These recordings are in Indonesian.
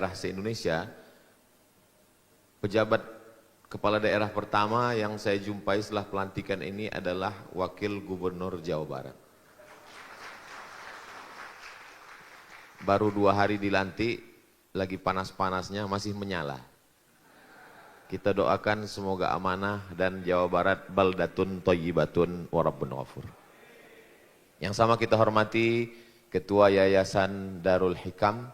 daerah se-Indonesia, pejabat kepala daerah pertama yang saya jumpai setelah pelantikan ini adalah Wakil Gubernur Jawa Barat. Baru 2 hari dilantik, lagi panas-panasnya masih menyala. Kita doakan semoga amanah dan Jawa Barat baldatun thayyibatun wa rabbun ghafur. Yang sama kita hormati Ketua Yayasan Darul Hikam,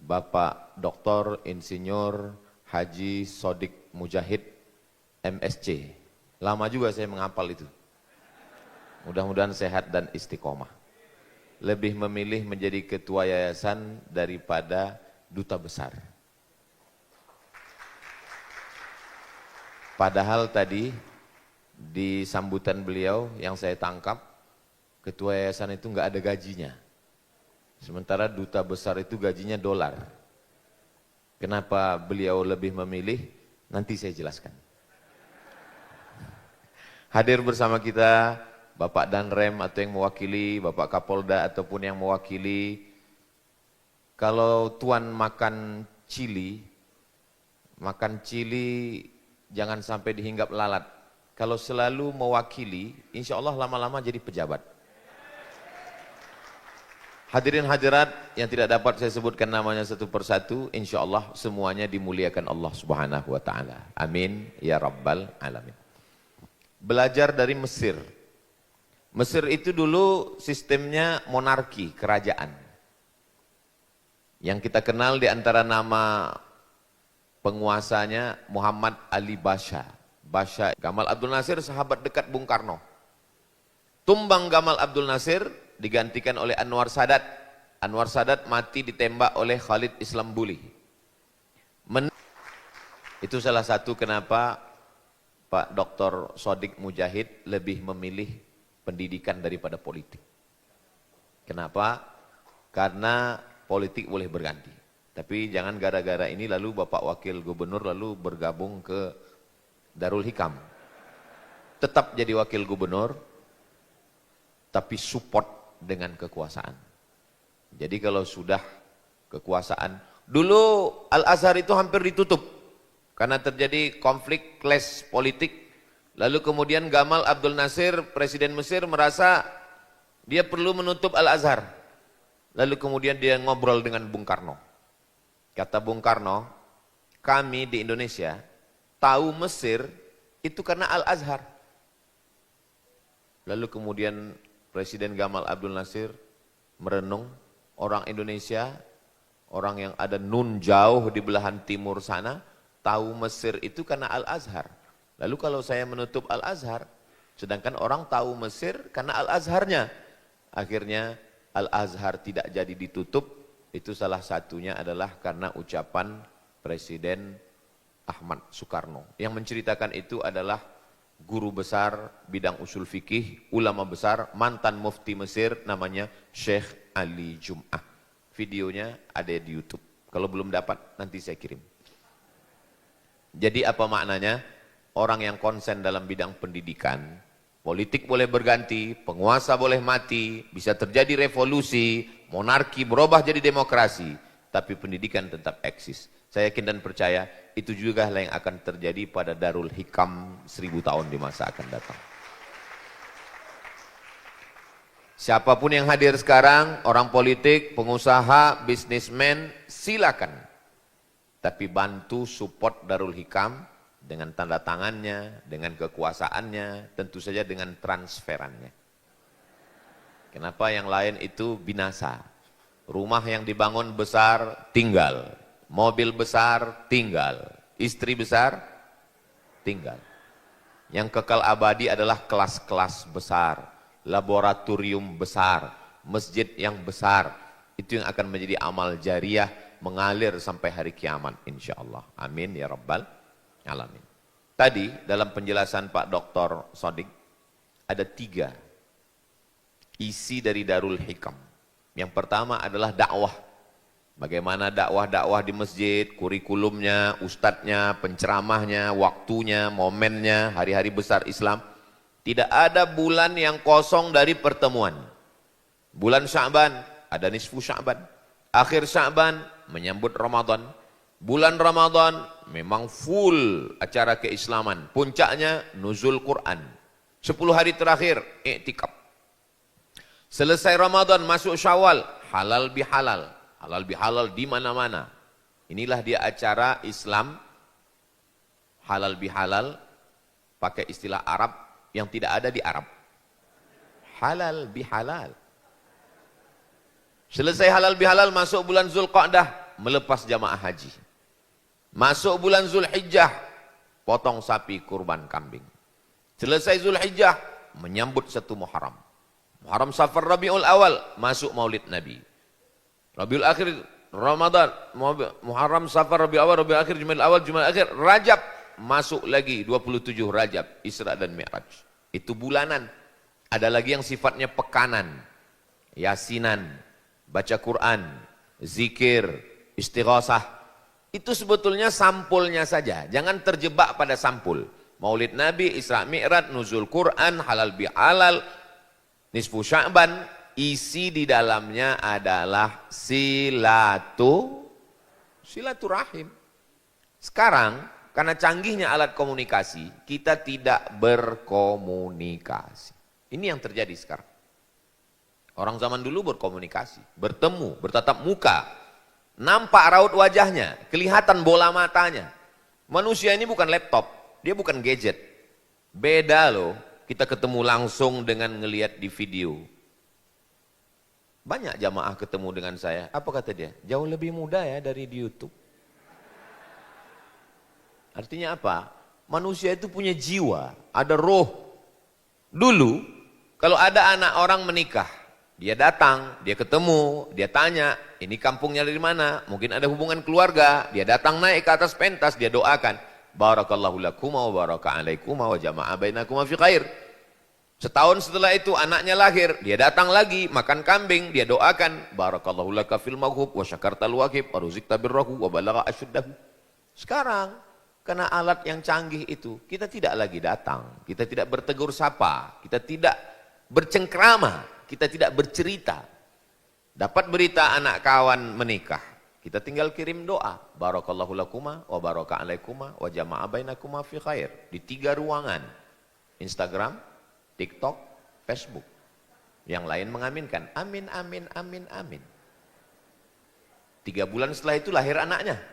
Bapak Dr. Insinyur Haji Sodik Mujahid MSc. Lama juga saya menghafal itu. Mudah-mudahan sehat dan istiqomah. Lebih memilih menjadi ketua yayasan daripada duta besar. Padahal tadi di sambutan beliau yang saya tangkap, ketua yayasan itu nggak ada gajinya. Sementara duta besar itu gajinya $. Kenapa beliau lebih memilih? Nanti saya jelaskan. Hadir bersama kita Bapak Danrem atau yang mewakili, Bapak Kapolda ataupun yang mewakili. Kalau tuan makan cili jangan sampai dihinggap lalat. Kalau selalu mewakili, insya Allah lama-lama jadi pejabat. Hadirin hadirat yang tidak dapat saya sebutkan namanya satu persatu, insya Allah semuanya dimuliakan Allah Subhanahu wa Ta'ala. Amin ya Rabbal Alamin. Belajar dari Mesir. Mesir itu dulu sistemnya monarki, kerajaan. Yang kita kenal di antara nama penguasanya Muhammad Ali Basha. Gamal Abdul Nasir sahabat dekat Bung Karno. Tumbang Gamal Abdul Nasir digantikan oleh Anwar Sadat. Anwar Sadat mati ditembak oleh Khalid Islambuli. Itu salah satu kenapa Pak Dr. Sodik Mujahid lebih memilih pendidikan daripada politik. Kenapa? Karena politik boleh berganti. Tapi jangan gara-gara ini lalu Bapak Wakil Gubernur lalu bergabung ke Darul Hikam. Tetap jadi Wakil Gubernur, tapi support dengan kekuasaan. Jadi kalau sudah kekuasaan, dulu Al-Azhar itu hampir ditutup. Karena terjadi konflik, clash politik. Lalu kemudian Gamal Abdul Nasir, Presiden Mesir merasa dia perlu menutup Al-Azhar. Lalu kemudian dia ngobrol dengan Bung Karno. Kata Bung Karno, kami di Indonesia tahu Mesir itu karena Al-Azhar. Lalu kemudian Presiden Gamal Abdul Nasir merenung, orang Indonesia, orang yang ada nun jauh di belahan timur sana, tahu Mesir itu karena Al-Azhar. Lalu kalau saya menutup Al-Azhar, sedangkan orang tahu Mesir karena Al-Azharnya. Akhirnya Al-Azhar tidak jadi ditutup, itu salah satunya adalah karena ucapan Presiden Ahmad Soekarno. Yang menceritakan itu adalah guru besar bidang usul fikih, ulama besar, mantan mufti Mesir, namanya Syekh Ali Jum'ah. Videonya ada di YouTube. Kalau belum dapat, nanti saya kirim. Jadi apa maknanya? Orang yang konsen dalam bidang pendidikan, politik boleh berganti, penguasa boleh mati, bisa terjadi revolusi, monarki berubah jadi demokrasi, tapi pendidikan tetap eksis. Saya yakin dan percaya itu juga yang akan terjadi pada Darul Hikam 1000 tahun di masa akan datang. Siapapun yang hadir sekarang, orang politik, pengusaha, bisnismen, silakan. Tapi bantu support Darul Hikam dengan tanda tangannya, dengan kekuasaannya, tentu saja dengan transferannya. Kenapa yang lain itu binasa? Rumah yang dibangun besar, tinggal. Mobil besar, tinggal. Istri besar, tinggal. Yang kekal abadi adalah kelas-kelas besar, laboratorium besar, masjid yang besar. Itu yang akan menjadi amal jariah, mengalir sampai hari kiamat insyaallah. Amin ya Rabbal Alamin. Tadi dalam penjelasan Pak Dr. Sodik ada 3 isi dari Darul Hikam. Yang pertama adalah dakwah. Bagaimana dakwah-dakwah di masjid, kurikulumnya, ustadznya, penceramahnya, waktunya, momennya, hari-hari besar Islam. Tidak ada bulan yang kosong dari pertemuan. Bulan Sya'ban ada nisfu Sya'ban. Akhir Sya'ban menyambut Ramadan. Bulan Ramadan memang full acara keislaman. Puncaknya nuzul Quran. 10 hari terakhir iktikaf. Selesai Ramadan masuk Syawal, halal bihalal. Halal bihalal di mana-mana. Inilah dia acara Islam halal bihalal pakai istilah Arab yang tidak ada di Arab. Halal bihalal. Selesai halal bihalal masuk bulan Zulqa'dah, melepas jamaah haji. Masuk bulan Zulhijjah, potong sapi kurban kambing. Selesai Zulhijjah, menyambut 1 Muharram. Muharram Safar Rabiul Awal, masuk Maulid Nabi. Rabiul Akhir Ramadan, Muharram Safar Rabiul Awal, Rabiul Akhir Jumadil Awal, Jumadil Akhir Rajab, masuk lagi 27 Rajab, Isra dan Mi'raj. Itu bulanan. Ada lagi yang sifatnya pekanan, yasinan, baca Quran, zikir, istighosah. Itu sebetulnya sampulnya saja. Jangan terjebak pada sampul. Maulid Nabi, Isra Mi'raj, nuzul Quran, halal bihalal, nisfu Sya'ban, isi di dalamnya adalah silaturahim. Sekarang, karena canggihnya alat komunikasi, kita tidak berkomunikasi. Ini yang terjadi sekarang. Orang zaman dulu berkomunikasi, bertemu, bertatap muka. Nampak raut wajahnya, kelihatan bola matanya. Manusia ini bukan laptop, dia bukan gadget. Beda loh, kita ketemu langsung dengan ngelihat di video. Banyak jamaah ketemu dengan saya, apa kata dia? Jauh lebih mudah ya dari di YouTube. Artinya apa? Manusia itu punya jiwa, ada roh. Dulu, kalau ada anak orang menikah, dia datang, dia ketemu, dia tanya, ini kampungnya dari mana? Mungkin ada hubungan keluarga. Dia datang naik ke atas pentas, dia doakan. Barakallahu lakuma wa baraka alaikuma wa jama'a bainakuma fi khair. Setahun setelah itu anaknya lahir, dia datang lagi, makan kambing, dia doakan. Barakallahu laka fil maghub wa syakartal waqib wa ruzikta birrahu wa balagha asyuddahu. Sekarang, karena alat yang canggih itu, kita tidak lagi datang. Kita tidak bertegur sapa, kita tidak bercengkrama. Kita tidak bercerita. Dapat berita anak kawan menikah, kita tinggal kirim doa. Barakallahu lakuma wa baraka alaikuma wa jama'a bainakuma fi khair. Di 3 ruangan. Instagram, TikTok, Facebook. Yang lain mengaminkan. Amin, amin, amin, amin. 3 bulan setelah itu lahir anaknya.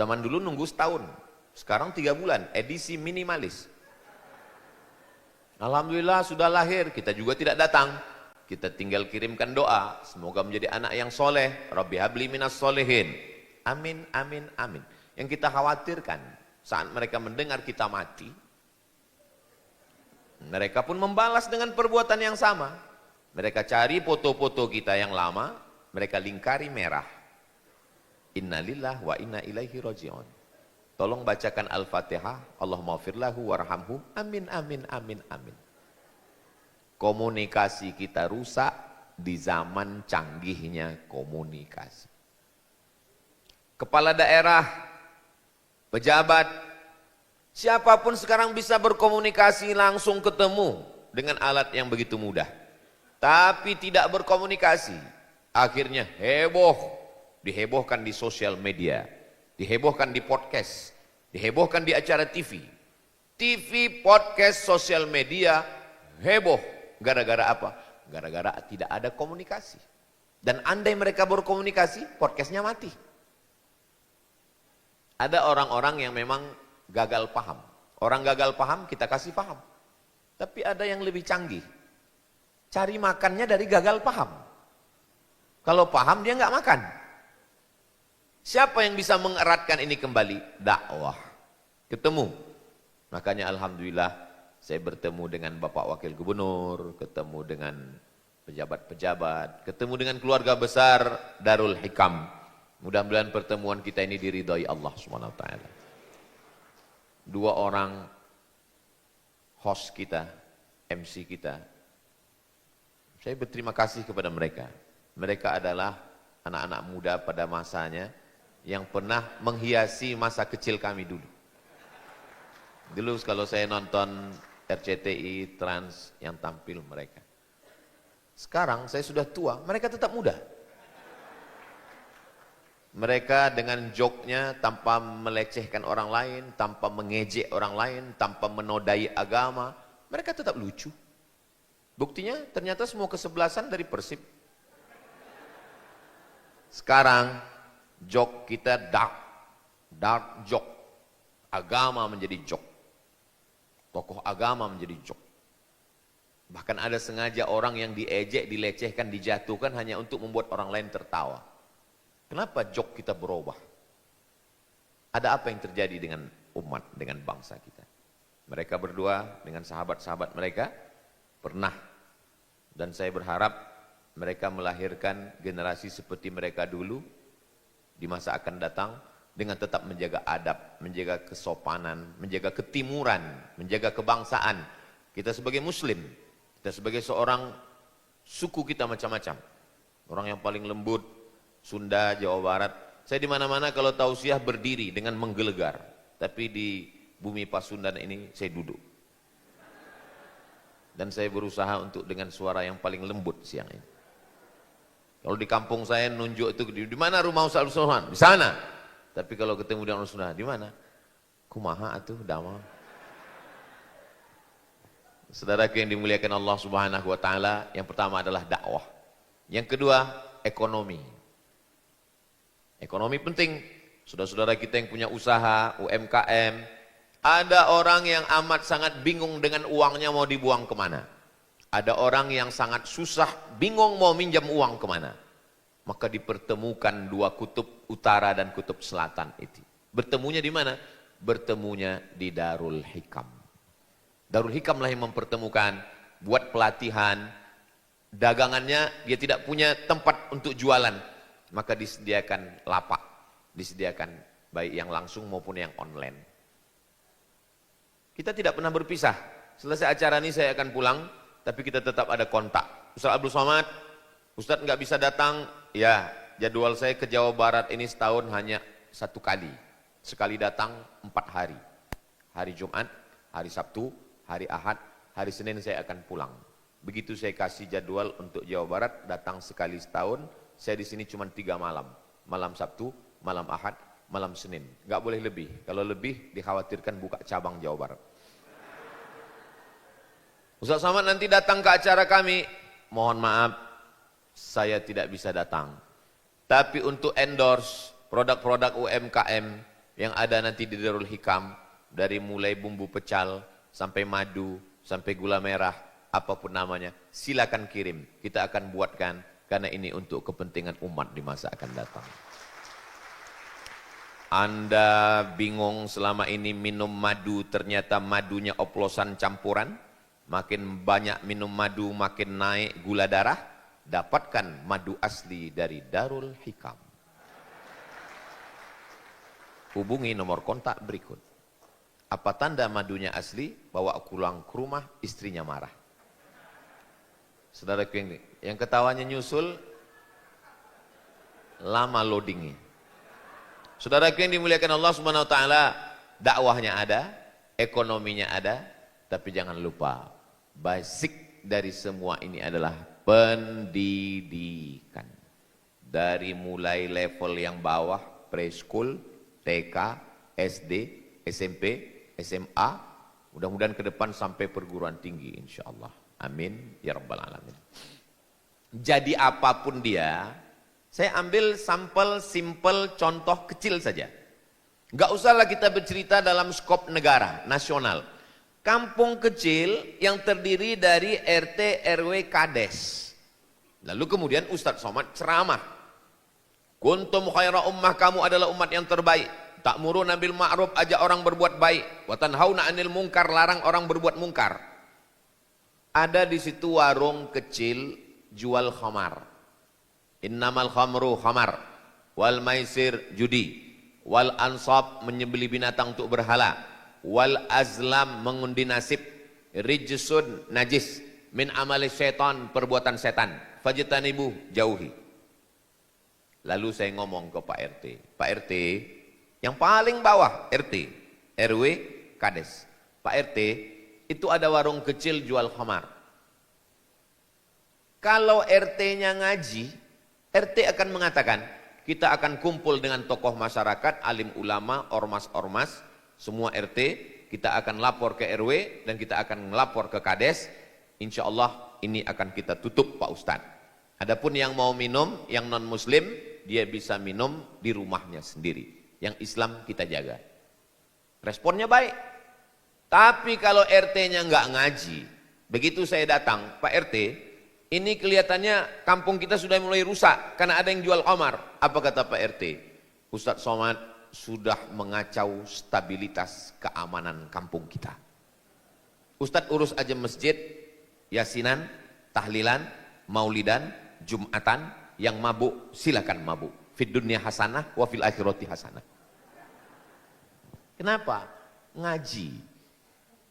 Zaman dulu nunggu setahun. Sekarang 3 bulan, edisi minimalis. Alhamdulillah sudah lahir, kita juga tidak datang. Kita tinggal kirimkan doa, semoga menjadi anak yang soleh. Rabbi habli minas solehin. Amin, amin, amin. Yang kita khawatirkan, saat mereka mendengar kita mati, mereka pun membalas dengan perbuatan yang sama. Mereka cari foto-foto kita yang lama, mereka lingkari merah. Innalillah wa inna ilaihi raji'un. Tolong bacakan Al-Fatihah, Allahumma firlahu warhamhu, amin, amin, amin, amin. Komunikasi kita rusak di zaman canggihnya komunikasi. Kepala daerah, pejabat, siapapun sekarang bisa berkomunikasi langsung ketemu dengan alat yang begitu mudah. Tapi tidak berkomunikasi, akhirnya heboh, dihebohkan di sosial media. Dihebohkan di podcast, dihebohkan di acara TV. TV, podcast, sosial media, heboh. Gara-gara apa? Gara-gara tidak ada komunikasi. Dan andai mereka berkomunikasi, podcastnya mati. Ada orang-orang yang memang gagal paham. Orang gagal paham, kita kasih paham. Tapi ada yang lebih canggih. Cari makannya dari gagal paham. Kalau paham, dia nggak makan. Siapa yang bisa mengeratkan ini kembali? Dakwah. Ketemu. Makanya alhamdulillah saya bertemu dengan Bapak Wakil Gubernur, ketemu dengan pejabat-pejabat, ketemu dengan keluarga besar Darul Hikam. Mudah-mudahan pertemuan kita ini diridhai Allah SWT. 2 orang host kita, MC kita. Saya berterima kasih kepada mereka. Mereka adalah anak-anak muda pada masanya yang pernah menghiasi masa kecil kami dulu. Dulu kalau saya nonton RCTI, Trans yang tampil mereka. Sekarang saya sudah tua, mereka tetap muda. Mereka dengan joknya tanpa melecehkan orang lain, tanpa mengejek orang lain, tanpa menodai agama, mereka tetap lucu. Buktinya ternyata semua kesebelasan dari Persib. Sekarang jok kita dark joke. Agama menjadi jok. Tokoh agama menjadi jok. Bahkan ada sengaja orang yang diejek, dilecehkan, dijatuhkan hanya untuk membuat orang lain tertawa. Kenapa jok kita berubah? Ada apa yang terjadi dengan umat, dengan bangsa kita? Mereka berdua dengan sahabat-sahabat mereka pernah, dan saya berharap mereka melahirkan generasi seperti mereka dulu di masa akan datang, dengan tetap menjaga adab, menjaga kesopanan, menjaga ketimuran, menjaga kebangsaan. Kita sebagai muslim, kita sebagai seorang suku kita macam-macam. Orang yang paling lembut Sunda, Jawa Barat. Saya di mana-mana kalau tausiah berdiri dengan menggelegar. Tapi di bumi Pasundan ini saya duduk. Dan saya berusaha untuk dengan suara yang paling lembut siang ini. Kalau di kampung saya nunjuk itu, di mana rumah Ustaz Abdul Somad? Di sana. Tapi kalau ketemu dengan Rasulullah, di mana? Kumaha atuh damai. Saudaraku yang dimuliakan Allah Subhanahu wa taala, yang pertama adalah dakwah. Yang kedua, ekonomi. Ekonomi penting. Saudara-saudara kita yang punya usaha, UMKM, ada orang yang amat sangat bingung dengan uangnya mau dibuang kemana. Ada orang yang sangat susah, bingung mau minjam uang kemana. Maka dipertemukan dua kutub utara dan kutub selatan itu. Bertemunya di mana? Bertemunya di Darul Hikam. Darul Hikam lah yang mempertemukan, buat pelatihan, dagangannya dia tidak punya tempat untuk jualan. Maka disediakan lapak, disediakan baik yang langsung maupun yang online. Kita tidak pernah berpisah. Selesai acara ini saya akan pulang, tapi kita tetap ada kontak. Ustaz Abdul Somad, Ustaz nggak bisa datang, ya jadwal saya ke Jawa Barat ini setahun hanya 1 kali. Sekali datang 4 hari. Hari Jumat, hari Sabtu, hari Ahad, hari Senin saya akan pulang. Begitu saya kasih jadwal untuk Jawa Barat, datang sekali setahun. Saya di sini cuma 3 malam. Malam Sabtu, malam Ahad, malam Senin. Nggak boleh lebih. Kalau lebih dikhawatirkan buka cabang Jawa Barat. Ustaz Somad nanti datang ke acara kami. Mohon maaf, saya tidak bisa datang. Tapi untuk endorse produk-produk UMKM yang ada nanti di Darul Hikam, dari mulai bumbu pecal, sampai madu, sampai gula merah, apapun namanya, silakan kirim. Kita akan buatkan. Karena ini untuk kepentingan umat di masa akan datang. Anda bingung selama ini minum madu, ternyata madunya oplosan campuran. Makin banyak minum madu, makin naik gula darah. Dapatkan madu asli dari Darul Hikam. Hubungi nomor kontak berikut. Apa tanda madunya asli? Bawa pulang ke rumah, istrinya marah. Saudaraku yang ketawanya nyusul, lama loadingnya. Saudaraku yang dimuliakan Allah Subhanahu wa taala, dakwahnya ada, ekonominya ada, tapi jangan lupa, basic dari semua ini adalah pendidikan. Dari mulai level yang bawah, preschool, TK, SD, SMP, SMA, mudah-mudahan ke depan sampai perguruan tinggi insyaallah. Amin ya rabbal alamin. Jadi apapun dia, saya ambil sampel simple contoh kecil saja. Enggak usahlah kita bercerita dalam skop negara, nasional. Kampung kecil yang terdiri dari RT, RW, Kades. Lalu kemudian Ustaz Somad ceramah. Kuntum khaira ummah, kamu adalah umat yang terbaik. Ta'muruna bil ma'ruf, ajak orang berbuat baik. Wa tanhauna 'anil munkar, larang orang berbuat mungkar. Ada di situ warung kecil jual khamar. Innamal khamru khamar, wal maisir judi, wal ansab menyembelih binatang untuk berhala, wal azlam mengundi nasib, rijsun najis, min amali syaitan perbuatan setan, fajtanibu jauhi. Lalu saya ngomong ke Pak RT, Pak RT yang paling bawah RT, RW, Kades. Pak RT, itu ada warung kecil jual khamar. Kalau RT-nya ngaji, RT akan mengatakan, kita akan kumpul dengan tokoh masyarakat, alim ulama, ormas-ormas, semua RT, kita akan lapor ke RW dan kita akan lapor ke Kades. Insya Allah ini akan kita tutup Pak Ustadz. Adapun yang mau minum, yang non muslim, dia bisa minum di rumahnya sendiri. Yang Islam kita jaga. Responnya baik. Tapi kalau RT-nya nggak ngaji, begitu saya datang, Pak RT, ini kelihatannya kampung kita sudah mulai rusak karena ada yang jual khamar. Apa kata Pak RT? Ustadz Somad sudah mengacau stabilitas keamanan kampung kita. Ustadz urus aja masjid, yasinan, tahlilan, maulidan, jumatan, yang mabuk silakan mabuk. Fid dunya hasanah wa fil akhirati hasanah. Kenapa? Ngaji.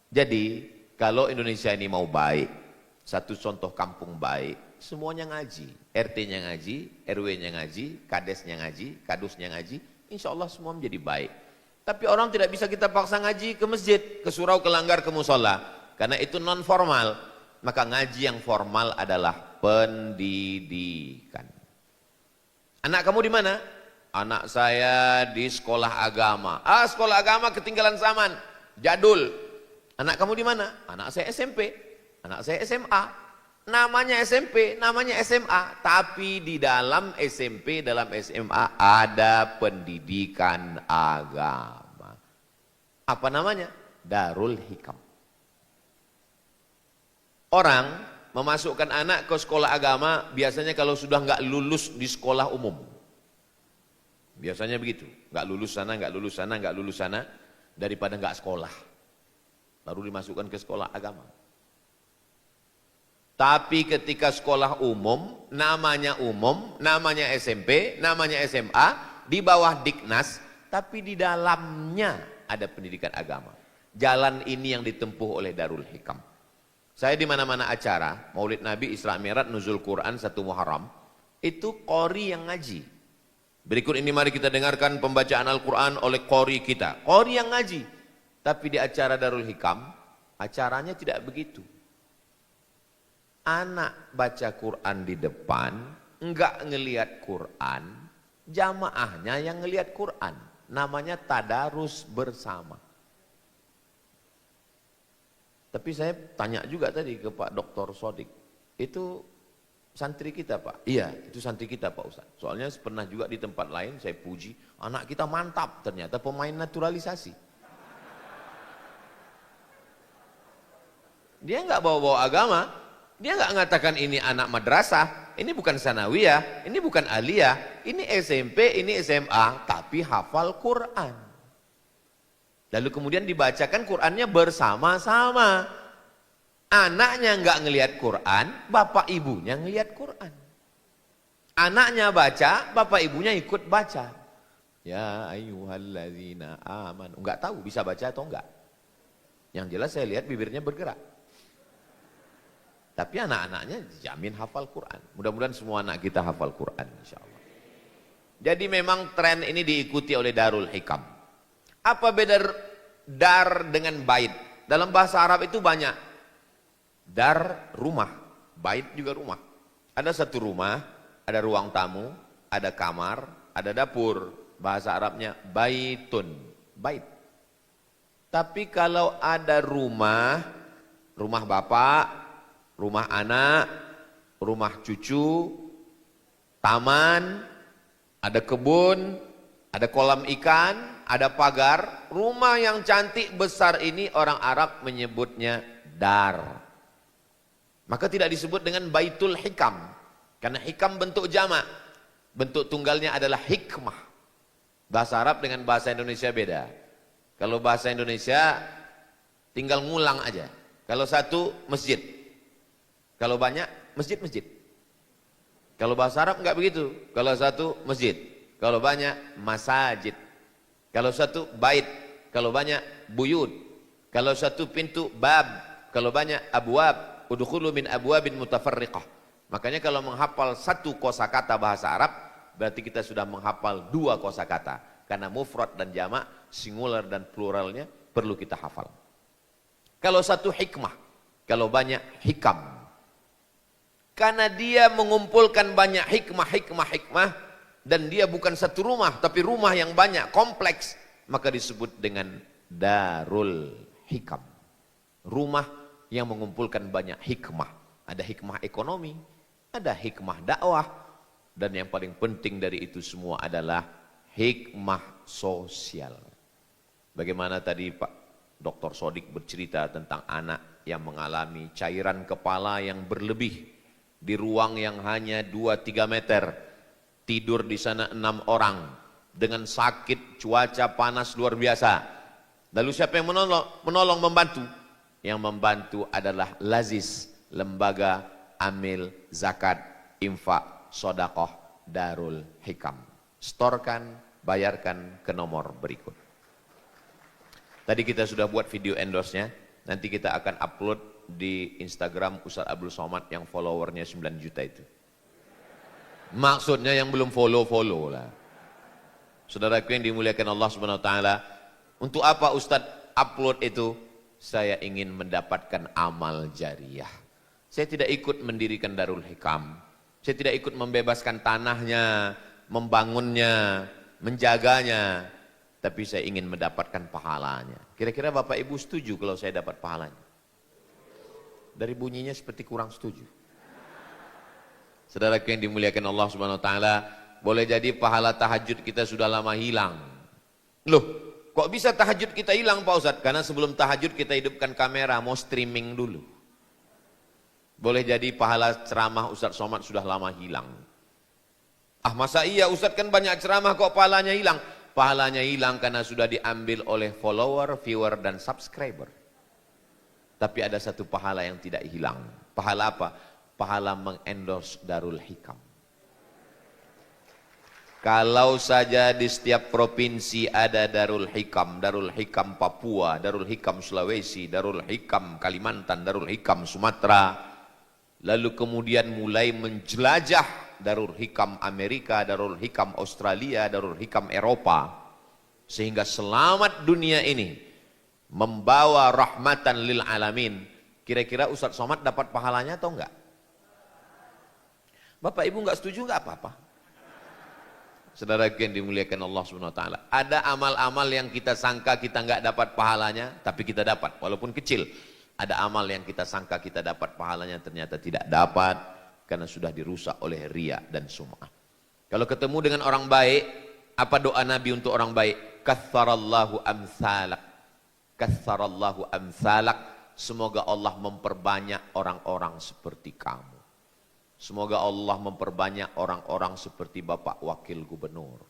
Jadi kalau Indonesia ini mau baik, satu contoh kampung baik, semuanya ngaji. RT-nya ngaji, RW-nya ngaji, Kadesnya ngaji, Kadusnya ngaji, insya Allah semua menjadi baik. Tapi orang tidak bisa kita paksa ngaji ke masjid, ke surau, ke langgar, ke musola. Karena itu non formal. Maka ngaji yang formal adalah pendidikan. Anak kamu di mana? Anak saya di sekolah agama. Ah, sekolah agama ketinggalan zaman, jadul. Anak kamu di mana? Anak saya SMP. Anak saya SMA, namanya SMP, namanya SMA, tapi di dalam SMP, dalam SMA ada pendidikan agama. Apa namanya? Darul Hikam. Orang memasukkan anak ke sekolah agama biasanya kalau sudah nggak lulus di sekolah umum. Biasanya begitu, nggak lulus sana, nggak lulus sana, nggak lulus sana, daripada nggak sekolah. Baru dimasukkan ke sekolah agama. Tapi ketika sekolah umum, namanya SMP, namanya SMA, di bawah Diknas, tapi di dalamnya ada pendidikan agama. Jalan ini yang ditempuh oleh Darul Hikam. Saya di mana-mana acara, Maulid Nabi, Isra Mi'raj, Nuzul Quran, 1 Muharram, itu qori yang ngaji. Berikut ini mari kita dengarkan pembacaan Al-Quran oleh qori kita. Qori yang ngaji. Tapi di acara Darul Hikam, acaranya tidak begitu. Anak baca Quran di depan, enggak ngelihat Quran, jamaahnya yang ngelihat Quran. Namanya tadarus bersama. Tapi saya tanya juga tadi ke Pak Dr. Sodik, itu santri kita Pak? Iya, itu santri kita Pak Ustaz. Soalnya pernah juga di tempat lain saya puji, anak kita mantap, ternyata pemain naturalisasi. Dia enggak bawa-bawa agama. Dia nggak mengatakan ini anak madrasah, ini bukan sanawiyah, ini bukan aliyah, ini SMP, ini SMA, tapi hafal Quran. Lalu kemudian dibacakan Qurannya bersama-sama. Anaknya nggak ngelihat Quran, bapak ibunya ngelihat Quran. Anaknya baca, bapak ibunya ikut baca. Ya ayyuhalladzina amanu. Nggak tahu bisa baca atau enggak. Yang jelas saya lihat bibirnya bergerak. Tapi anak-anaknya jamin hafal Quran. Mudah-mudahan semua anak kita hafal Quran insya Allah. Jadi memang tren ini diikuti oleh Darul Hikam. Apa beda dar dengan bait? Dalam bahasa Arab itu banyak. Dar rumah, bait juga rumah. Ada satu rumah, ada ruang tamu, ada kamar, ada dapur. Bahasa Arabnya baitun, bait. Tapi kalau ada rumah bapak, rumah anak, rumah cucu, taman, ada kebun, ada kolam ikan, ada pagar. Rumah yang cantik besar ini orang Arab menyebutnya dar. Maka tidak disebut dengan Baitul Hikam. Karena hikam bentuk jamak. Bentuk tunggalnya adalah hikmah. Bahasa Arab dengan bahasa Indonesia beda. Kalau bahasa Indonesia tinggal ngulang aja. Kalau satu masjid. Kalau banyak, masjid-masjid. Kalau bahasa Arab enggak begitu. Kalau satu, masjid. Kalau banyak, masajid. Kalau satu, bait. Kalau banyak, buyut. Kalau satu pintu, bab. Kalau banyak, abwab. Udkhulu min abwabin mutafarriqah. Makanya kalau menghafal satu kosakata bahasa Arab, berarti kita sudah menghafal 2 kosakata. Karena mufrad dan jamak, singular dan pluralnya perlu kita hafal. Kalau satu hikmah. Kalau banyak, hikam. Karena dia mengumpulkan banyak hikmah, dan dia bukan satu rumah, tapi rumah yang banyak, kompleks, maka disebut dengan Darul Hikam. Rumah yang mengumpulkan banyak hikmah. Ada hikmah ekonomi, ada hikmah dakwah, dan yang paling penting dari itu semua adalah hikmah sosial. Bagaimana tadi Pak Dr. Sodik bercerita tentang anak yang mengalami cairan kepala yang berlebih di ruang yang hanya 2-3 meter, tidur di sana 6 orang dengan sakit, cuaca panas luar biasa. Lalu siapa yang menolong membantu? Yang membantu adalah Lazis, lembaga amil zakat, infak, sodakoh, Darul Hikam. Storkan, bayarkan ke nomor berikut. Tadi kita sudah buat video endorse-nya, nanti kita akan upload di Instagram Ustaz Abdul Somad yang followernya 9 juta itu. Maksudnya yang belum follow lah. Saudaraku yang dimuliakan Allah Subhanahu wa taala, untuk apa Ustaz upload itu? Saya ingin mendapatkan amal jariah. Saya tidak ikut mendirikan Darul Hikam. Saya tidak ikut membebaskan tanahnya, membangunnya, menjaganya, tapi saya ingin mendapatkan pahalanya. Kira-kira Bapak Ibu setuju kalau saya dapat pahalanya? Dari bunyinya seperti kurang setuju. Saudaraku yang dimuliakan Allah Subhanahu wa taala, boleh jadi pahala tahajud kita sudah lama hilang. Loh, kok bisa tahajud kita hilang Pak Ustadz? Karena sebelum tahajud kita hidupkan kamera, mau streaming dulu. Boleh jadi pahala ceramah Ustadz Somad sudah lama hilang. Ah masa iya Ustadz, kan banyak ceramah kok pahalanya hilang? Pahalanya hilang karena sudah diambil oleh follower, viewer, dan subscriber. Tapi ada satu pahala yang tidak hilang. Pahala apa? Pahala mengendorse Darul Hikam. Kalau saja di setiap provinsi ada Darul Hikam Papua, Darul Hikam Sulawesi, Darul Hikam Kalimantan, Darul Hikam Sumatera, lalu kemudian mulai menjelajah Darul Hikam Amerika, Darul Hikam Australia, Darul Hikam Eropa, sehingga selamat dunia ini membawa rahmatan lil alamin. Kira-kira Ustadz Somad dapat pahalanya atau enggak? Bapak Ibu enggak setuju enggak apa-apa. Saudara yang dimuliakan Allah Subhanahu wa taala, ada amal-amal yang kita sangka kita enggak dapat pahalanya, tapi kita dapat walaupun kecil. Ada amal yang kita sangka kita dapat pahalanya, ternyata tidak dapat karena sudah dirusak oleh riya dan sum'ah. Kalau ketemu dengan orang baik, apa doa Nabi untuk orang baik? Katsarallahu amsalak. Katsarallahu amsalak. Semoga Allah memperbanyak orang-orang seperti kamu. Semoga Allah memperbanyak orang-orang seperti Bapak Wakil Gubernur.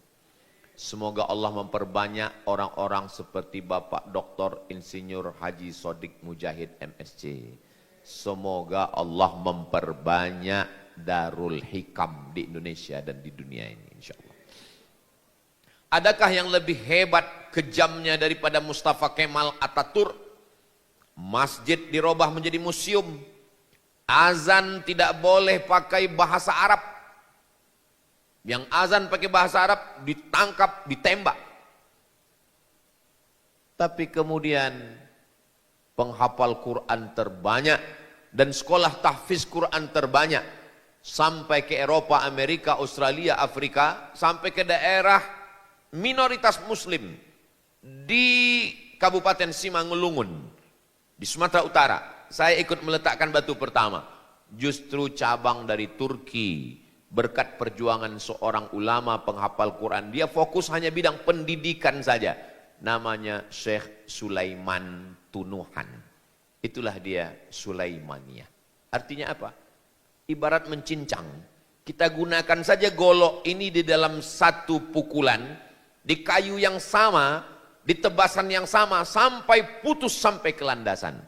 Semoga Allah memperbanyak orang-orang seperti Bapak Dr. Insinyur Haji Sodik Mujahid MSc. Semoga Allah memperbanyak Darul Hikam di Indonesia dan di dunia ini, insya Allah. Adakah yang lebih hebat kejamnya daripada Mustafa Kemal Ataturk? Masjid dirubah menjadi museum. Azan tidak boleh pakai bahasa Arab. Yang azan pakai bahasa Arab ditangkap, ditembak. Tapi kemudian penghafal Quran terbanyak dan sekolah tahfiz Quran terbanyak sampai ke Eropa, Amerika, Australia, Afrika, sampai ke daerah minoritas muslim di Kabupaten Simalungun di Sumatera Utara. Saya ikut meletakkan batu pertama. Justru cabang dari Turki, berkat perjuangan seorang ulama penghafal Quran. Dia fokus hanya bidang pendidikan saja. Namanya Syekh Sulaiman Tunuhan. Itulah dia Sulaimaniyah. Artinya apa? Ibarat mencincang. Kita gunakan saja golok ini di dalam satu pukulan, di kayu yang sama, di tebasan yang sama, sampai putus sampai ke landasan.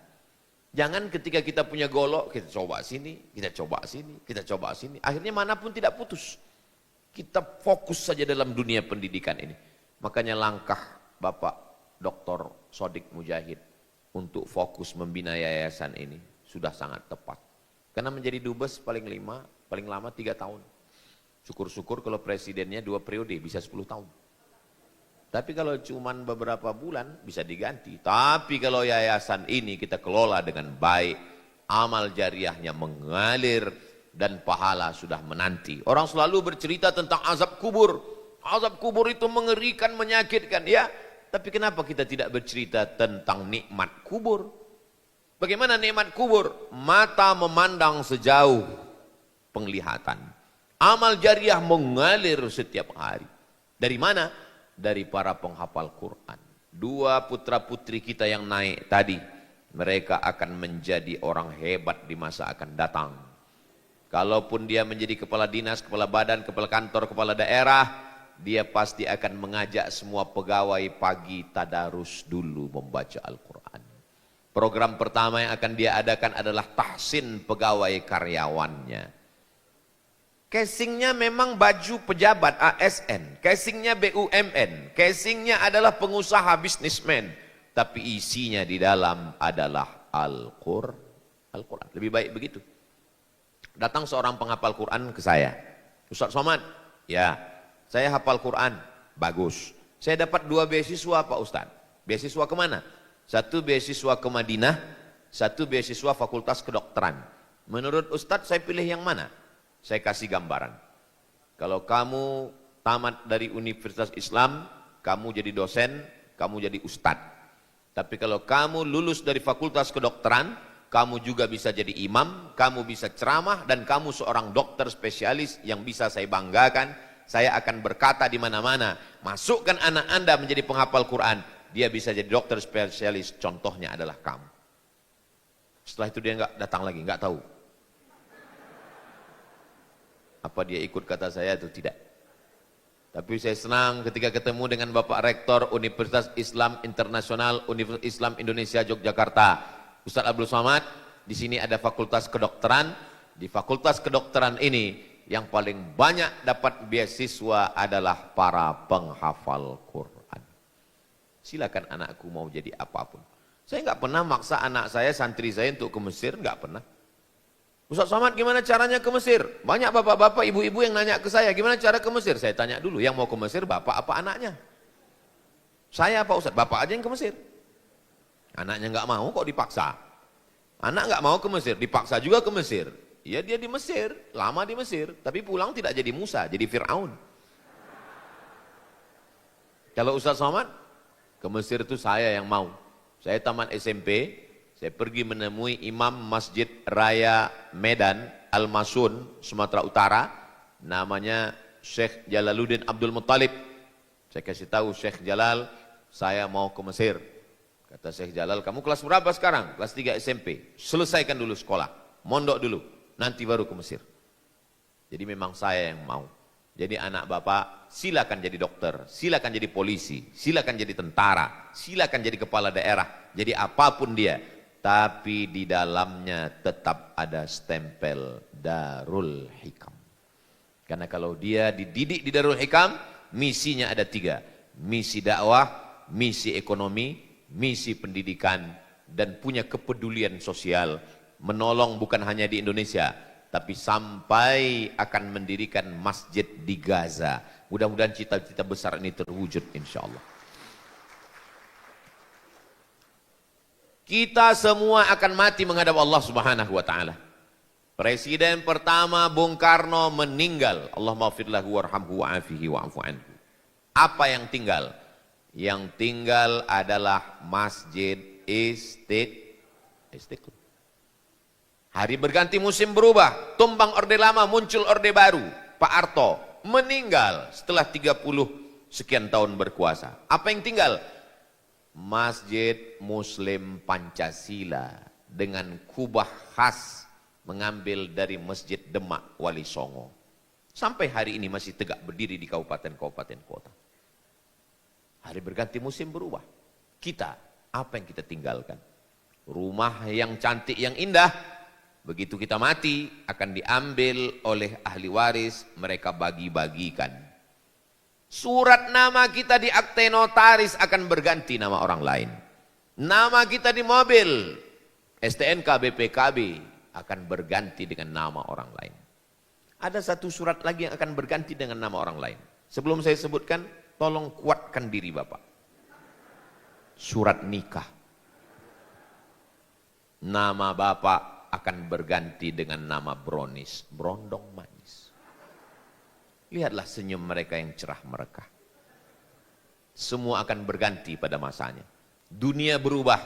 Jangan ketika kita punya golok, kita coba sini, kita coba sini, kita coba sini. Akhirnya manapun tidak putus. Kita fokus saja dalam dunia pendidikan ini. Makanya langkah Bapak Dr. Sodik Mujahid untuk fokus membina yayasan ini sudah sangat tepat. Karena menjadi dubes paling lama 3 tahun. Syukur-syukur kalau presidennya 2 periode, bisa 10 tahun. Tapi kalau cuma beberapa bulan bisa diganti. Tapi kalau yayasan ini kita kelola dengan baik, amal jariahnya mengalir, dan pahala sudah menanti. Orang selalu bercerita tentang azab kubur. Azab kubur itu mengerikan, menyakitkan, ya. Tapi kenapa kita tidak bercerita tentang nikmat kubur? Bagaimana nikmat kubur? Mata memandang sejauh penglihatan. Amal jariah mengalir setiap hari. Dari mana? Dari para penghafal Quran. Dua putra putri kita yang naik tadi, mereka akan menjadi orang hebat di masa akan datang. Kalaupun dia menjadi kepala dinas, kepala badan, kepala kantor, kepala daerah, dia pasti akan mengajak semua pegawai pagi tadarus dulu membaca Al-Quran. Program pertama yang akan dia adakan adalah tahsin pegawai karyawannya. Casingnya memang baju pejabat ASN, casingnya BUMN, casingnya adalah pengusaha bisnismen, tapi isinya di dalam adalah Al-Quran. Lebih baik begitu. Datang seorang penghafal Quran ke saya, Ustaz Somad, ya saya hafal Quran, bagus. Saya dapat 2 beasiswa Pak Ustaz. Beasiswa kemana? Satu beasiswa ke Madinah, satu beasiswa Fakultas Kedokteran. Menurut Ustaz saya pilih yang mana? Saya kasih gambaran. Kalau kamu tamat dari Universitas Islam, kamu jadi dosen, kamu jadi ustadz. Tapi kalau kamu lulus dari Fakultas Kedokteran, kamu juga bisa jadi imam, kamu bisa ceramah, dan kamu seorang dokter spesialis yang bisa saya banggakan. Saya akan berkata di mana-mana, masukkan anak Anda menjadi penghafal Quran, dia bisa jadi dokter spesialis, contohnya adalah kamu. Setelah itu dia nggak datang lagi, nggak tahu. Apa dia ikut kata saya atau tidak. Tapi saya senang ketika ketemu dengan Bapak Rektor Universitas Islam Internasional, Universitas Islam Indonesia Yogyakarta, Ustaz Abdul Somad. Di sini ada Fakultas Kedokteran. Di Fakultas Kedokteran ini yang paling banyak dapat beasiswa adalah para penghafal Quran. Silakan anakku mau jadi apapun. Saya nggak pernah maksa anak saya, santri saya untuk ke Mesir, nggak pernah. Ustaz Somad gimana caranya ke Mesir? Banyak bapak-bapak, ibu-ibu yang nanya ke saya, gimana cara ke Mesir? Saya tanya dulu, yang mau ke Mesir bapak apa anaknya? Saya apa Ustaz? Bapak aja yang ke Mesir. Anaknya nggak mau kok dipaksa. Anak nggak mau ke Mesir, dipaksa juga ke Mesir. Ya dia di Mesir, lama di Mesir, tapi pulang tidak jadi Musa, jadi Fir'aun. Kalau Ustaz Somad, ke Mesir itu saya yang mau. Saya tamat SMP, saya pergi menemui Imam Masjid Raya Medan, Al-Masun, Sumatera Utara, namanya Syekh Jalaluddin Abdul Muttalib. Saya kasih tahu Syekh Jalal, saya mau ke Mesir. Kata Syekh Jalal, kamu kelas berapa sekarang? Kelas 3 SMP. Selesaikan dulu sekolah, mondok dulu, nanti baru ke Mesir. Jadi memang saya yang mau. Jadi anak bapak, silakan jadi dokter, silakan jadi polisi, silakan jadi tentara, silakan jadi kepala daerah, jadi apapun dia. Tapi di dalamnya tetap ada stempel Darul Hikam. Karena kalau dia dididik di Darul Hikam, misinya ada 3. Misi dakwah, misi ekonomi, misi pendidikan, dan punya kepedulian sosial. Menolong bukan hanya di Indonesia, tapi sampai akan mendirikan masjid di Gaza. Mudah-mudahan cita-cita besar ini terwujud insya Allah. Kita semua akan mati menghadap Allah Subhanahu wa taala. Presiden pertama Bung Karno meninggal. Allah maghfir lahu warhamhu wa'afihi wa'fu anhu. Apa yang tinggal? Yang tinggal adalah Masjid Istiqlal. Hari berganti musim berubah, tumbang orde lama, muncul orde baru. Pak Harto meninggal setelah 30 sekian tahun berkuasa. Apa yang tinggal? Masjid Muslim Pancasila dengan kubah khas mengambil dari Masjid Demak Wali Songo. Sampai hari ini masih tegak berdiri di kabupaten-kabupaten kota. Hari berganti musim berubah. Kita, apa yang kita tinggalkan? Rumah yang cantik, yang indah, begitu kita mati akan diambil oleh ahli waris, mereka bagi-bagikan. Surat nama kita di akte notaris akan berganti nama orang lain. Nama kita di mobil, STNK, BPKB akan berganti dengan nama orang lain. Ada satu surat lagi yang akan berganti dengan nama orang lain. Sebelum saya sebutkan, tolong kuatkan diri Bapak. Surat nikah. Nama Bapak akan berganti dengan nama brownies, brondong manis. Lihatlah senyum mereka yang cerah mereka. Semua akan berganti pada masanya. Dunia berubah,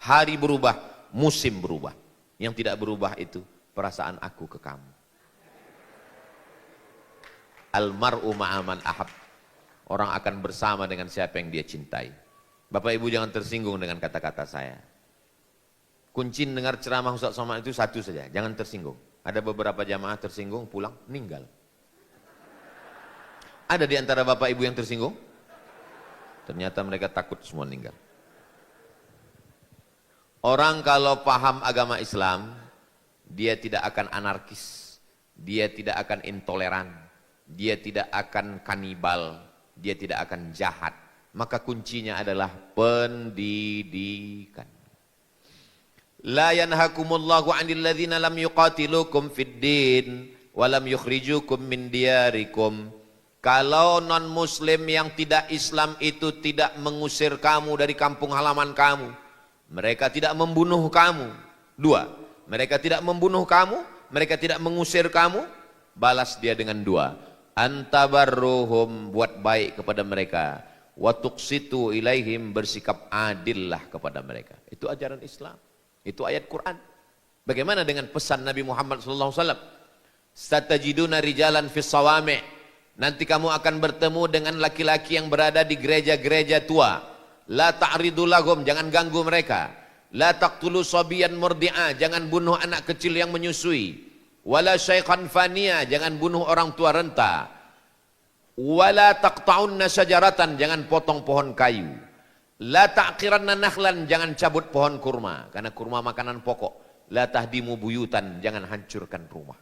hari berubah, musim berubah. Yang tidak berubah itu perasaan aku ke kamu. Almar'u ma'aman ahab. Orang akan bersama dengan siapa yang dia cintai. Bapak Ibu jangan tersinggung dengan kata-kata saya. Kunci dengar ceramah Ustaz Somad itu satu saja, jangan tersinggung. Ada beberapa jamaah tersinggung, pulang, meninggal. Ada di antara Bapak Ibu yang tersinggung? Ternyata mereka takut semua meninggal. Orang kalau paham agama Islam, dia tidak akan anarkis, dia tidak akan intoleran, dia tidak akan kanibal, dia tidak akan jahat. Maka kuncinya adalah pendidikan. La yanhakumullahu 'anil ladzina lam yuqatilukum fid din wa lam yukhrijukum min diyarikum. Kalau non muslim yang tidak Islam itu tidak mengusir kamu dari kampung halaman kamu, mereka tidak membunuh kamu. Dua, mereka tidak membunuh kamu, mereka tidak mengusir kamu, balas dia dengan dua. Antabarruhum, buat baik kepada mereka. Wa tuqsitu ilaihim, bersikap adillah kepada mereka. Itu ajaran Islam. Itu ayat Quran. Bagaimana dengan pesan Nabi Muhammad SAW? Satajiduna rijalan fis sawami'. Nanti kamu akan bertemu dengan laki-laki yang berada di gereja-gereja tua. La ta'ridu lahum, jangan ganggu mereka. La taqtulu sabiyan murdi'a, jangan bunuh anak kecil yang menyusui. Wala syaikhan faniya, jangan bunuh orang tua renta. Wala taqta'unna syajaratan, jangan potong pohon kayu. La ta'qiranna nakhlan, jangan cabut pohon kurma, karena kurma makanan pokok. La tahdimu buyutan, jangan hancurkan rumah.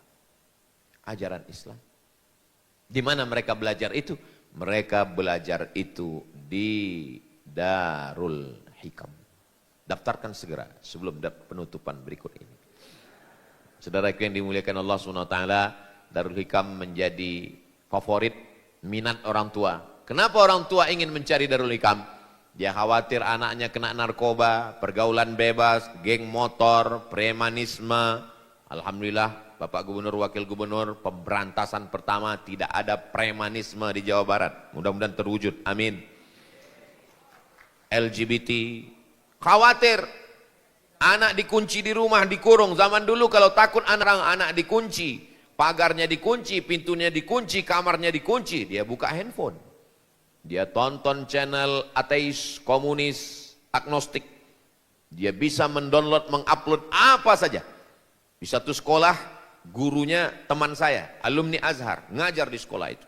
Ajaran Islam. Di mana mereka belajar itu? Mereka belajar itu di Darul Hikam. Daftarkan segera sebelum penutupan berikut ini. Saudaraku yang dimuliakan Allah SWT, Darul Hikam menjadi favorit minat orang tua. Kenapa orang tua ingin mencari Darul Hikam? Dia khawatir anaknya kena narkoba, pergaulan bebas, geng motor, premanisme. Alhamdulillah, Bapak Gubernur, Wakil Gubernur, pemberantasan pertama, tidak ada premanisme di Jawa Barat. Mudah-mudahan terwujud, amin. LGBT, khawatir anak dikunci di rumah, dikurung. Zaman dulu kalau takut anak dikunci, pagarnya dikunci, pintunya dikunci, kamarnya dikunci, dia buka handphone. Dia tonton channel ateis, komunis, agnostik. Dia bisa mendownload, mengupload apa saja. Di satu sekolah, gurunya teman saya, alumni Azhar, ngajar di sekolah itu.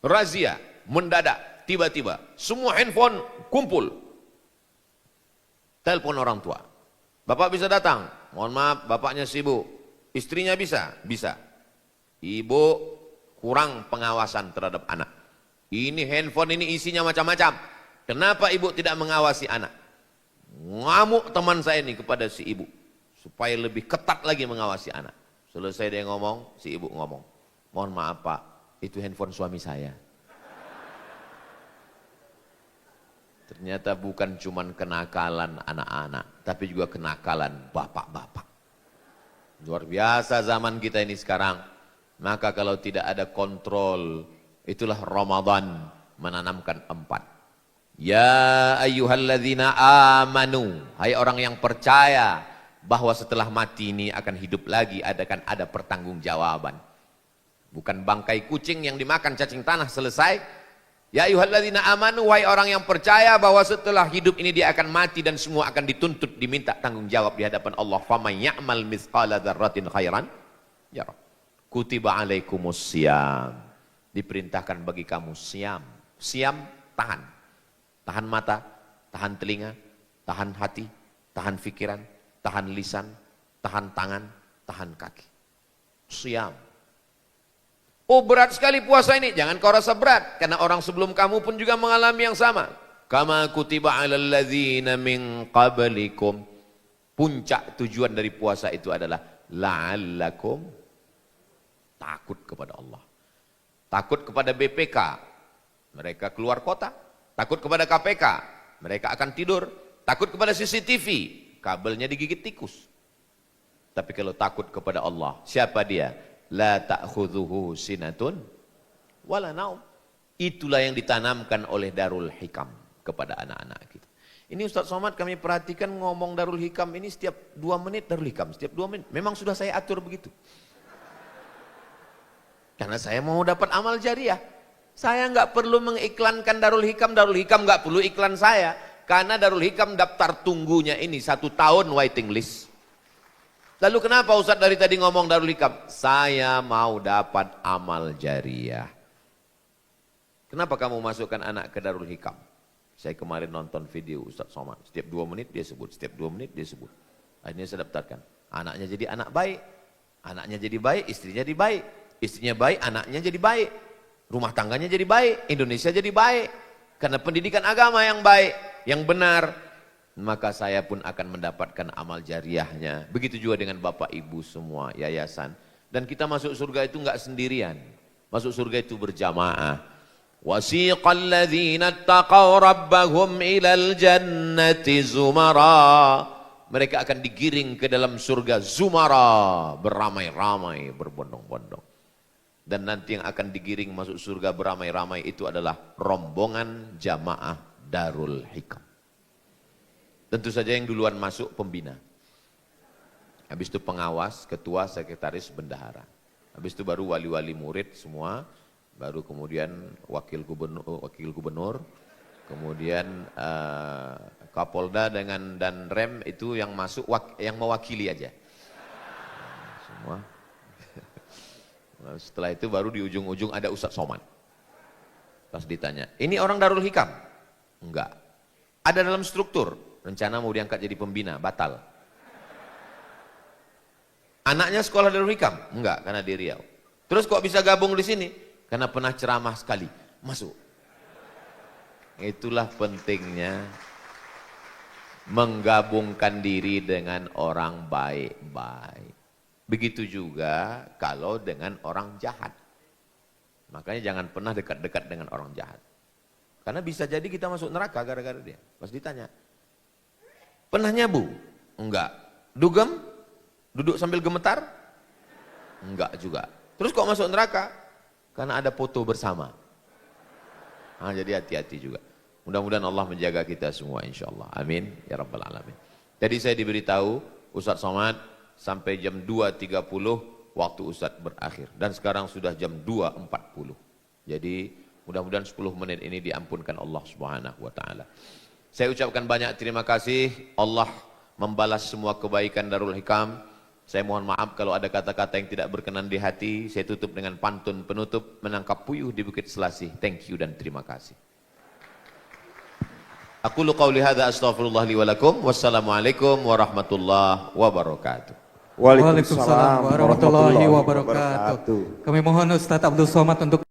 Razia, mendadak, tiba-tiba, semua handphone kumpul. Telepon orang tua. Bapak bisa datang, mohon maaf bapaknya sibuk. Istrinya bisa? Bisa. Ibu kurang pengawasan terhadap anak. Ini handphone ini isinya macam-macam. Kenapa ibu tidak mengawasi anak? Ngamuk teman saya ini kepada si ibu. Supaya lebih ketat lagi mengawasi anak. Selesai dia ngomong, si ibu ngomong. Mohon maaf pak, itu handphone suami saya. Ternyata bukan cuma kenakalan anak-anak, tapi juga kenakalan bapak-bapak. Luar biasa zaman kita ini sekarang. Maka kalau tidak ada kontrol, itulah Ramadan menanamkan 4. Ya ayyuhalladzina amanu, hai orang yang percaya bahwa setelah mati ini akan hidup lagi, akan ada pertanggungjawaban. Bukan bangkai kucing yang dimakan cacing tanah selesai. Ya ayyuhalladzina amanu, wahai orang yang percaya bahwa setelah hidup ini dia akan mati dan semua akan dituntut, diminta tanggung jawab di hadapan Allah. Faman ya'mal mithqala dzarratin khairan yarah. Kutiba alaikumus siyam. Diperintahkan bagi kamu siam. Siam, tahan. Tahan mata, tahan telinga, tahan hati, tahan pikiran, tahan lisan, tahan tangan, tahan kaki. Siam. Oh berat sekali puasa ini, jangan kau rasa berat, karena orang sebelum kamu pun juga mengalami yang sama. Kama kutiba alal ladzina min qablikum. Puncak tujuan dari puasa itu adalah la'allakum, takut kepada Allah. Takut kepada BPK, mereka keluar kota. Takut kepada KPK, mereka akan tidur. Takut kepada CCTV, kabelnya digigit tikus. Tapi kalau takut kepada Allah, siapa dia? La ta'khudhuhu sinatun wala naum. Itulah yang ditanamkan oleh Darul Hikam kepada anak-anak kita. Ini Ustaz Somad kami perhatikan ngomong Darul Hikam ini setiap 2 menit Darul Hikam, setiap 2 menit. Memang sudah saya atur begitu. Karena saya mau dapat amal jariah. Saya nggak perlu mengiklankan Darul Hikam nggak perlu iklan saya. Karena Darul Hikam daftar tunggunya ini 1 tahun waiting list. Lalu kenapa Ustaz dari tadi ngomong Darul Hikam? Saya mau dapat amal jariah. Kenapa kamu masukkan anak ke Darul Hikam? Saya kemarin nonton video Ustaz Somad, setiap 2 menit dia sebut, setiap 2 menit dia sebut. Akhirnya saya daftarkan. Anaknya jadi anak baik, anaknya jadi baik, istrinya jadi baik. Istrinya baik, anaknya jadi baik. Rumah tangganya jadi baik, Indonesia jadi baik. Karena pendidikan agama yang baik, yang benar. Maka saya pun akan mendapatkan amal jariahnya. Begitu juga dengan Bapak Ibu semua, yayasan. Dan kita masuk surga itu enggak sendirian. Masuk surga itu berjamaah. Wasiqal ladzina taqaw rabbahum ilal jannati zumara. Mereka akan digiring ke dalam surga zumara, beramai-ramai, berbondong-bondong. Dan nanti yang akan digiring masuk surga beramai-ramai itu adalah rombongan jamaah Darul Hikam. Tentu saja yang duluan masuk pembina. Habis itu pengawas, ketua, sekretaris, bendahara. Habis itu baru wali-wali murid semua. Baru kemudian wakil gubernur, kemudian Kapolda dan Rem itu yang masuk, yang mewakili aja. Semua. Setelah itu baru di ujung-ujung ada Ustaz Somad. Pas ditanya, ini orang Darul Hikam? Enggak. Ada dalam struktur, rencana mau diangkat jadi pembina, batal. Anaknya sekolah Darul Hikam? Enggak, karena di Riau. Terus kok bisa gabung di sini? Karena pernah ceramah sekali, masuk. Itulah pentingnya menggabungkan diri dengan orang baik-baik. Begitu juga kalau dengan orang jahat. Makanya jangan pernah dekat-dekat dengan orang jahat. Karena bisa jadi kita masuk neraka gara-gara dia. Pas ditanya, pernah nyabu? Enggak. Dugem? Duduk sambil gemetar? Enggak juga. Terus kok masuk neraka? Karena ada foto bersama. Nah, jadi hati-hati juga. Mudah-mudahan Allah menjaga kita semua insya Allah. Amin. Ya Rabbal Alamin. Jadi saya diberitahu Ustaz Somad sampai jam 2.30 waktu Ustaz berakhir. Dan sekarang sudah jam 2.40. Jadi mudah-mudahan 10 menit ini diampunkan Allah Subhanahu wa taala. Saya ucapkan banyak terima kasih. Allah membalas semua kebaikan Darul Hikam. Saya mohon maaf kalau ada kata-kata yang tidak berkenan di hati. Saya tutup dengan pantun penutup, menangkap puyuh di Bukit Selasih. Thank you dan terima kasih. Aqulu qauli hadza astaghfirullah li wa lakum. Wassalamualaikum warahmatullahi wabarakatuh. Waalaikumsalam warahmatullahi wabarakatuh. Kami mohon Ustaz Abdul Somad untuk